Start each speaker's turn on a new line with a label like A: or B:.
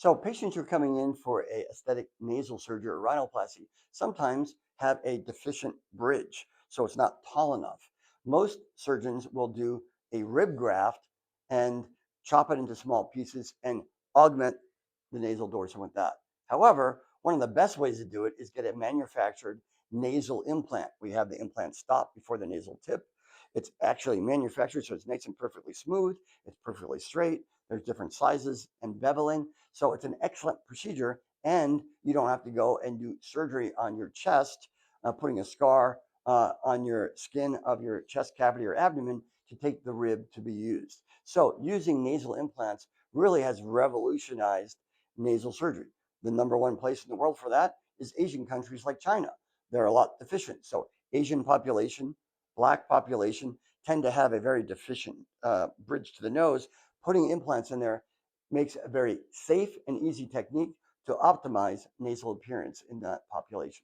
A: So patients who are coming in for a aesthetic nasal surgery or rhinoplasty sometimes have a deficient bridge, so it's not tall enough. Most surgeons will do a rib graft and chop it into small pieces and augment the nasal dorsum with that. However, one of the best ways to do it is get a manufactured nasal implant. We have the implant stop before the nasal tip. It's actually manufactured, so it's nice and perfectly smooth. It's perfectly straight. There's different sizes and beveling. So it's an excellent procedure, and you don't have to go and do surgery on your chest, putting a scar on your skin of your chest cavity or abdomen to take the rib to be used. So using nasal implants really has revolutionized nasal surgery. The number one place in the world for that is Asian countries like China. They're a lot deficient. So Asian population, black population tend to have a very deficient bridge to the nose. Putting implants in there makes a very safe and easy technique to optimize nasal appearance in that population.